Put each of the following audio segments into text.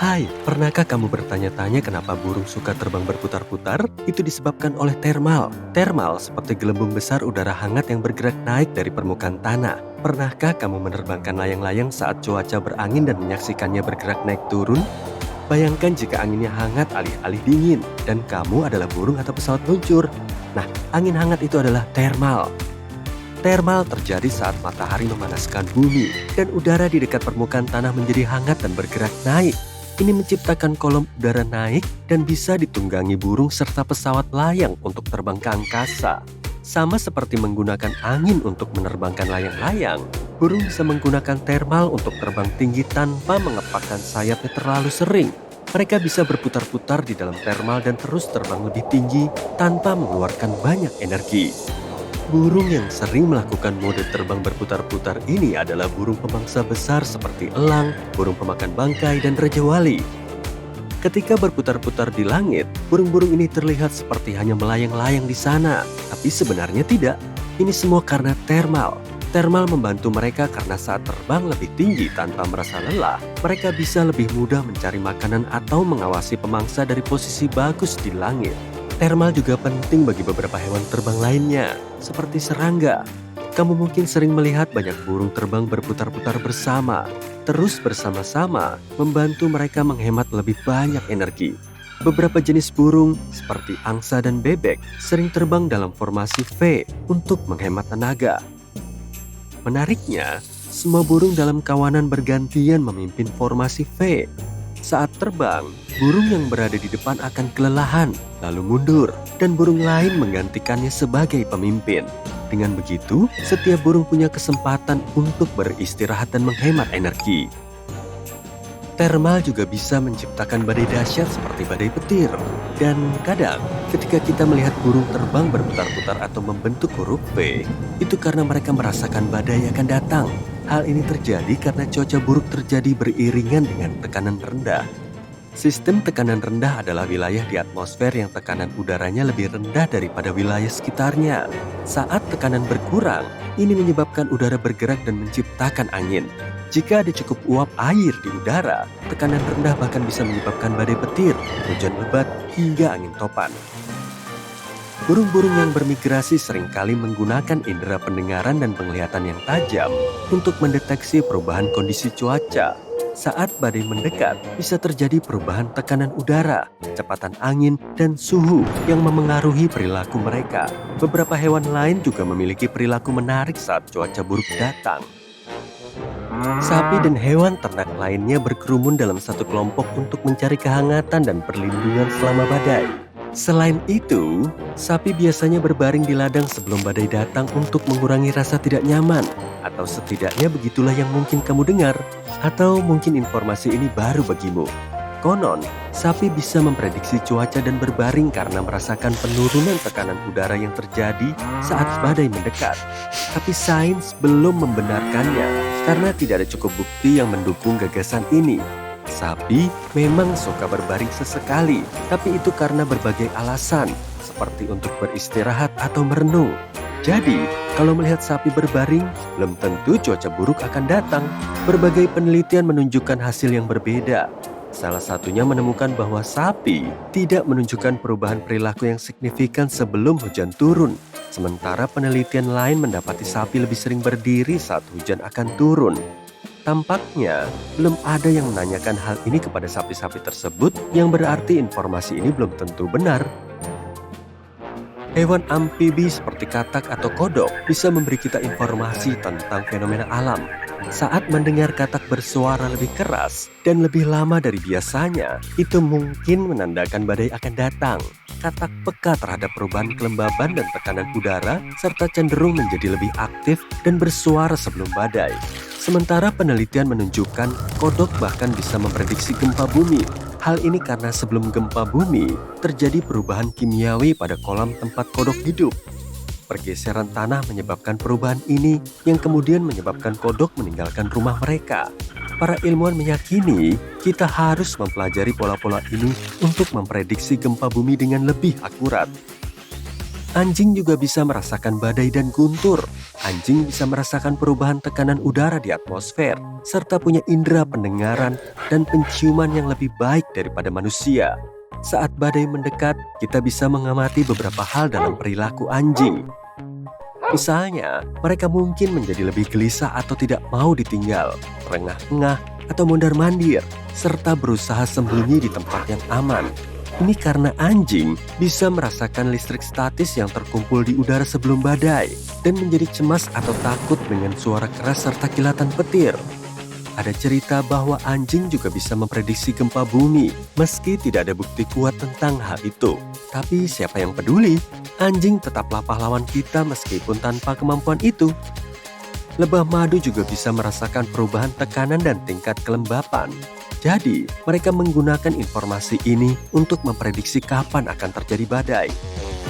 Hai, pernahkah kamu bertanya-tanya kenapa burung suka terbang berputar-putar? Itu disebabkan oleh termal. Termal seperti gelembung besar udara hangat yang bergerak naik dari permukaan tanah. Pernahkah kamu menerbangkan layang-layang saat cuaca berangin dan menyaksikannya bergerak naik turun? Bayangkan jika anginnya hangat alih-alih dingin, dan kamu adalah burung atau pesawat luncur. Nah, angin hangat itu adalah termal. Termal terjadi saat matahari memanaskan bumi, dan udara di dekat permukaan tanah menjadi hangat dan bergerak naik. Ini menciptakan kolom udara naik dan bisa ditunggangi burung serta pesawat layang untuk terbang ke angkasa. Sama seperti menggunakan angin untuk menerbangkan layang-layang, burung bisa menggunakan termal untuk terbang tinggi tanpa mengepakkan sayapnya terlalu sering. Mereka bisa berputar-putar di dalam termal dan terus terbang lebih tinggi tanpa mengeluarkan banyak energi. Burung yang sering melakukan mode terbang berputar-putar ini adalah burung pemangsa besar seperti elang, burung pemakan bangkai, dan raja wali. Ketika berputar-putar di langit, burung-burung ini terlihat seperti hanya melayang-layang di sana. Tapi sebenarnya tidak. Ini semua karena termal. Termal membantu mereka karena saat terbang lebih tinggi tanpa merasa lelah, mereka bisa lebih mudah mencari makanan atau mengawasi pemangsa dari posisi bagus di langit. Termal juga penting bagi beberapa hewan terbang lainnya, seperti serangga. Kamu mungkin sering melihat banyak burung terbang berputar-putar bersama. Terus bersama-sama membantu mereka menghemat lebih banyak energi. Beberapa jenis burung, seperti angsa dan bebek, sering terbang dalam formasi V untuk menghemat tenaga. Menariknya, semua burung dalam kawanan bergantian memimpin formasi V. Saat terbang, burung yang berada di depan akan kelelahan, lalu mundur, dan burung lain menggantikannya sebagai pemimpin. Dengan begitu, setiap burung punya kesempatan untuk beristirahat dan menghemat energi. Termal juga bisa menciptakan badai dahsyat seperti badai petir. Dan kadang, ketika kita melihat burung terbang berputar-putar atau membentuk huruf V, itu karena mereka merasakan badai akan datang. Hal ini terjadi karena cuaca buruk terjadi beriringan dengan tekanan rendah. Sistem tekanan rendah adalah wilayah di atmosfer yang tekanan udaranya lebih rendah daripada wilayah sekitarnya. Saat tekanan berkurang, ini menyebabkan udara bergerak dan menciptakan angin. Jika ada cukup uap air di udara, tekanan rendah bahkan bisa menyebabkan badai petir, hujan lebat, hingga angin topan. Burung-burung yang bermigrasi seringkali menggunakan indera pendengaran dan penglihatan yang tajam untuk mendeteksi perubahan kondisi cuaca. Saat badai mendekat, bisa terjadi perubahan tekanan udara, kecepatan angin, dan suhu yang memengaruhi perilaku mereka. Beberapa hewan lain juga memiliki perilaku menarik saat cuaca buruk datang. Sapi dan hewan ternak lainnya berkerumun dalam satu kelompok untuk mencari kehangatan dan perlindungan selama badai. Selain itu, sapi biasanya berbaring di ladang sebelum badai datang untuk mengurangi rasa tidak nyaman. Atau setidaknya begitulah yang mungkin kamu dengar. Atau mungkin informasi ini baru bagimu. Konon, sapi bisa memprediksi cuaca dan berbaring karena merasakan penurunan tekanan udara yang terjadi saat badai mendekat. Tapi sains belum membenarkannya karena tidak ada cukup bukti yang mendukung gagasan ini. Sapi memang suka berbaring sesekali, tapi itu karena berbagai alasan, seperti untuk beristirahat atau merenung. Jadi, kalau melihat sapi berbaring, belum tentu cuaca buruk akan datang. Berbagai penelitian menunjukkan hasil yang berbeda. Salah satunya menemukan bahwa sapi tidak menunjukkan perubahan perilaku yang signifikan sebelum hujan turun. Sementara penelitian lain mendapati sapi lebih sering berdiri saat hujan akan turun. Tampaknya, belum ada yang menanyakan hal ini kepada sapi-sapi tersebut, yang berarti informasi ini belum tentu benar. Hewan amfibi seperti katak atau kodok bisa memberi kita informasi tentang fenomena alam. Saat mendengar katak bersuara lebih keras dan lebih lama dari biasanya, itu mungkin menandakan badai akan datang. Katak peka terhadap perubahan kelembaban dan tekanan udara, serta cenderung menjadi lebih aktif dan bersuara sebelum badai. Sementara penelitian menunjukkan kodok bahkan bisa memprediksi gempa bumi. Hal ini karena sebelum gempa bumi, terjadi perubahan kimiawi pada kolam tempat kodok hidup. Pergeseran tanah menyebabkan perubahan ini yang kemudian menyebabkan kodok meninggalkan rumah mereka. Para ilmuwan meyakini kita harus mempelajari pola-pola ini untuk memprediksi gempa bumi dengan lebih akurat. Anjing juga bisa merasakan badai dan guntur. Anjing bisa merasakan perubahan tekanan udara di atmosfer, serta punya indera pendengaran dan penciuman yang lebih baik daripada manusia. Saat badai mendekat, kita bisa mengamati beberapa hal dalam perilaku anjing. Misalnya, mereka mungkin menjadi lebih gelisah atau tidak mau ditinggal, terengah-engah, atau mondar-mandir, serta berusaha sembunyi di tempat yang aman. Ini karena anjing bisa merasakan listrik statis yang terkumpul di udara sebelum badai dan menjadi cemas atau takut dengan suara keras serta kilatan petir. Ada cerita bahwa anjing juga bisa memprediksi gempa bumi meski tidak ada bukti kuat tentang hal itu. Tapi siapa yang peduli? Anjing tetaplah pahlawan kita meskipun tanpa kemampuan itu. Lebah madu juga bisa merasakan perubahan tekanan dan tingkat kelembapan. Jadi, mereka menggunakan informasi ini untuk memprediksi kapan akan terjadi badai.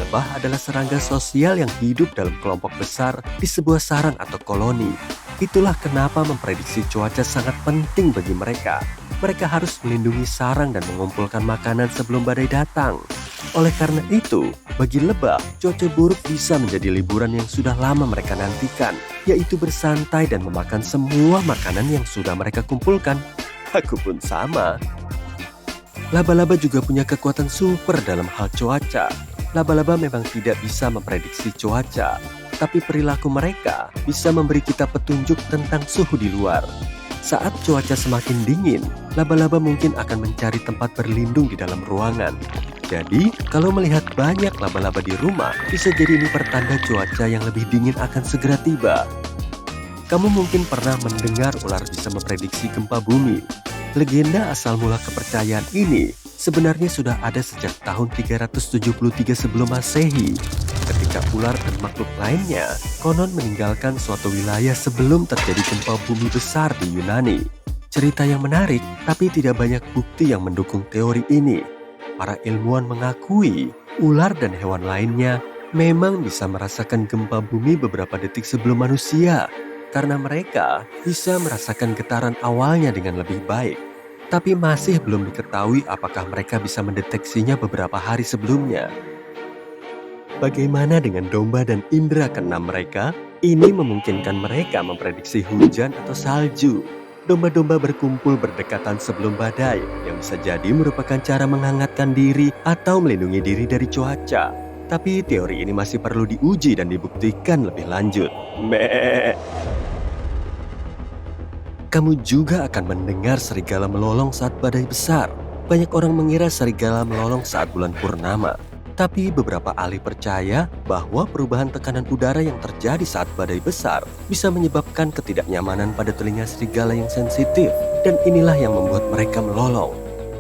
Lebah adalah serangga sosial yang hidup dalam kelompok besar di sebuah sarang atau koloni. Itulah kenapa memprediksi cuaca sangat penting bagi mereka. Mereka harus melindungi sarang dan mengumpulkan makanan sebelum badai datang. Oleh karena itu, bagi lebah, cuaca buruk bisa menjadi liburan yang sudah lama mereka nantikan, yaitu bersantai dan memakan semua makanan yang sudah mereka kumpulkan. Aku pun sama. Laba-laba juga punya kekuatan super dalam hal cuaca. Laba-laba memang tidak bisa memprediksi cuaca, tapi perilaku mereka bisa memberi kita petunjuk tentang suhu di luar. Saat cuaca semakin dingin, laba-laba mungkin akan mencari tempat berlindung di dalam ruangan. Jadi, kalau melihat banyak laba-laba di rumah, bisa jadi ini pertanda cuaca yang lebih dingin akan segera tiba. Kamu mungkin pernah mendengar ular bisa memprediksi gempa bumi. Legenda asal mula kepercayaan ini sebenarnya sudah ada sejak tahun 373 sebelum Masehi. Ketika ular dan makhluk lainnya konon meninggalkan suatu wilayah sebelum terjadi gempa bumi besar di Yunani. Cerita yang menarik, tapi tidak banyak bukti yang mendukung teori ini. Para ilmuwan mengakui ular dan hewan lainnya memang bisa merasakan gempa bumi beberapa detik sebelum manusia, karena mereka bisa merasakan getaran awalnya dengan lebih baik. Tapi masih belum diketahui apakah mereka bisa mendeteksinya beberapa hari sebelumnya. Bagaimana dengan domba dan indera keenam mereka? Ini memungkinkan mereka memprediksi hujan atau salju. Domba-domba berkumpul berdekatan sebelum badai, yang bisa jadi merupakan cara menghangatkan diri atau melindungi diri dari cuaca. Tapi teori ini masih perlu diuji dan dibuktikan lebih lanjut. Meh. Kamu juga akan mendengar serigala melolong saat badai besar. Banyak orang mengira serigala melolong saat bulan purnama. Tapi beberapa ahli percaya bahwa perubahan tekanan udara yang terjadi saat badai besar bisa menyebabkan ketidaknyamanan pada telinga serigala yang sensitif. Dan inilah yang membuat mereka melolong.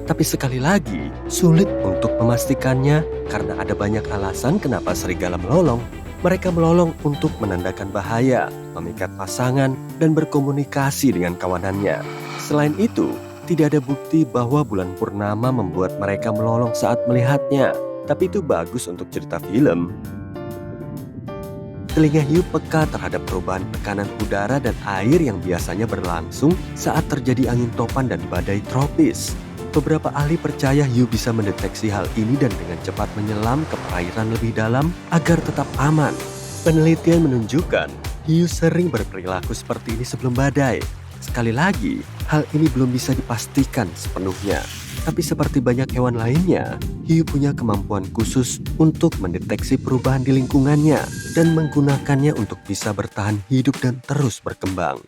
Tapi sekali lagi, sulit untuk memastikannya karena ada banyak alasan kenapa serigala melolong. Mereka melolong untuk menandakan bahaya, memikat pasangan, dan berkomunikasi dengan kawanannya. Selain itu, tidak ada bukti bahwa bulan purnama membuat mereka melolong saat melihatnya. Tapi itu bagus untuk cerita film. Telinga hiu peka terhadap perubahan tekanan udara dan air yang biasanya berlangsung saat terjadi angin topan dan badai tropis. Beberapa ahli percaya hiu bisa mendeteksi hal ini dan dengan cepat menyelam ke perairan lebih dalam agar tetap aman. Penelitian menunjukkan hiu sering berperilaku seperti ini sebelum badai. Sekali lagi, hal ini belum bisa dipastikan sepenuhnya. Tapi seperti banyak hewan lainnya, hiu punya kemampuan khusus untuk mendeteksi perubahan di lingkungannya dan menggunakannya untuk bisa bertahan hidup dan terus berkembang.